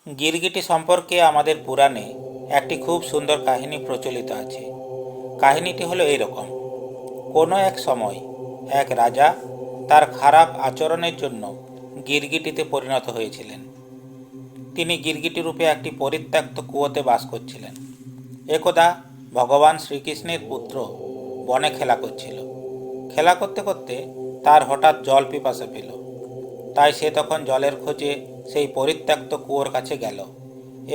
গিরগিটি সম্পর্কে আমাদের পুরাণে একটি খুব সুন্দর কাহিনী প্রচলিত আছে। কাহিনীটি হলো এইরকম: কোনো এক সময় এক রাজা তার খারাপ আচরণের জন্য গিরগিটিতে পরিণত হয়েছিলেন। তিনি গিরগিটি রূপে একটি পরিত্যক্ত কুয়োতে বাস করছিলেন। একদা ভগবান শ্রীকৃষ্ণের পুত্র বনে খেলা করছিল। খেলা করতে করতে তার হঠাৎ জল পিপাসা পেল। তাই সে তখন জলের খোঁজে সেই পরিত্যক্ত কুয়োর কাছে গেল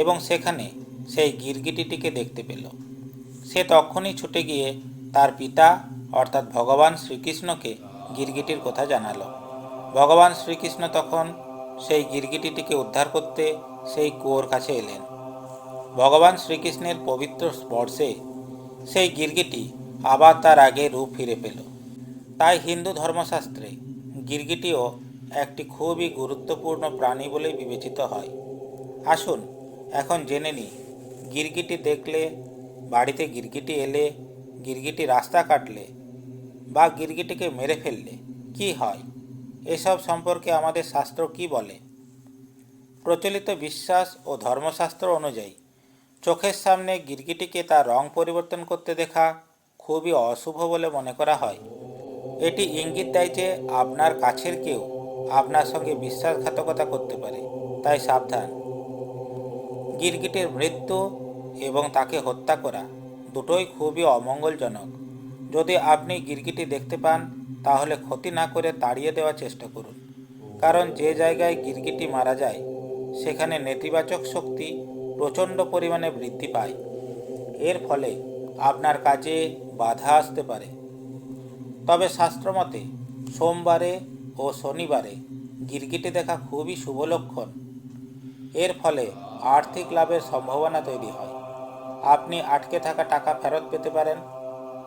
এবং সেখানে সেই গিরগিটিটিকে দেখতে পেল। সে তখনই ছুটে গিয়ে তার পিতা অর্থাৎ ভগবান শ্রীকৃষ্ণকে গিরগিটির কথা জানালো। ভগবান শ্রীকৃষ্ণ তখন সেই গিরগিটিটিকে উদ্ধার করতে সেই কুয়োর কাছে এলেন। ভগবান শ্রীকৃষ্ণের পবিত্র স্পর্শে সেই গিরগিটি আবার তার আগের রূপ ফিরে পেল। তাই হিন্দু ধর্মশাস্ত্রে গিরগিটিও একটি খুবই গুরুত্বপূর্ণ প্রাণী বলেই বিবেচিত হয়। আসুন এখন জেনে নিই, গিরগিটি দেখলে, বাড়িতে গিরগিটি এলে, গিরগিটি রাস্তা কাটলে বা গিরগিটিকে মেরে ফেললে কি হয়, এসব সম্পর্কে আমাদের শাস্ত্র কি বলে। প্রচলিত বিশ্বাস ও ধর্মশাস্ত্র অনুযায়ী চোখের সামনে গিরগিটিকে তার রং পরিবর্তন করতে দেখা খুবই অশুভ বলে মনে করা হয়। এটি ইঙ্গিত দেয় যে আপনার কাছের কেউ আপনার সঙ্গে বিশ্বাসঘাতকতা করতে পারে, তাই সাবধান। গিরগিটির মৃত্যু এবং তাকে হত্যা করা দুটোই খুবই অমঙ্গলজনক। যদি আপনি গিরগিটি দেখতে পান তাহলে ক্ষতি না করে তাড়িয়ে দেওয়ার চেষ্টা করুন, কারণ যে জায়গায় গিরগিটি মারা যায় সেখানে নেতিবাচক শক্তি প্রচণ্ড পরিমাণে বৃদ্ধি পায়। এর ফলে আপনার কাজে বাধা আসতে পারে। তবে শাস্ত্রমতে সোমবারে ও শনিবারে গিরগিটি দেখা খুবই শুভ লক্ষণ। এর ফলে আর্থিক লাভের সম্ভাবনা তৈরি হয়। আপনি আটকে থাকা টাকা ফেরত পেতে পারেন।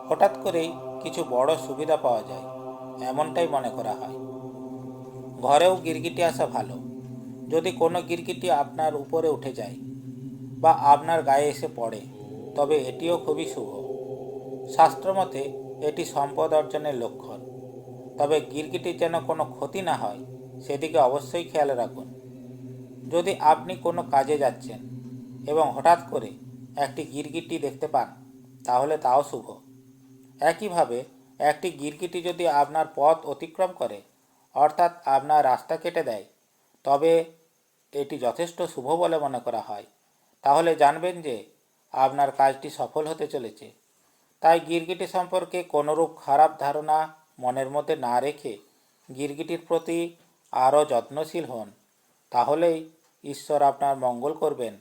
হঠাৎ করেই কিছু বড় সুবিধা পাওয়া যায়, এমনটাই মনে করা হয়। ঘরেও গিরগিটি আসা ভালো। যদি কোনো গিরগিটি আপনার উপরে উঠে যায় বা আপনার গায়ে এসে পড়ে তবে এটিও খুবই শুভ। শাস্ত্রমতে এটি সম্পদ অর্জনের লক্ষণ। তবে গিরগিটির যেন কোনো ক্ষতি না হয় সেদিকে অবশ্যই খেয়াল রাখুন। যদি আপনি কোনো কাজে যাচ্ছেন এবং হঠাৎ করে একটি গিরগিটি দেখতে পান তাহলে তাও শুভ। একইভাবে একটি গিরগিটি যদি আপনার পথ অতিক্রম করে অর্থাৎ আপনার রাস্তা কেটে দেয় তবে এটি যথেষ্ট শুভ বলে মনে করা হয়। তাহলে জানবেন যে আপনার কাজটি সফল হতে চলেছে। তাই গিরগিটি সম্পর্কে কোনোরূপ খারাপ ধারণা মনের মধ্যে না রেখে গিরগিটির প্রতি আরও যত্নশীল হন। তাহলেই ঈশ্বর আপনার মঙ্গল করবেন।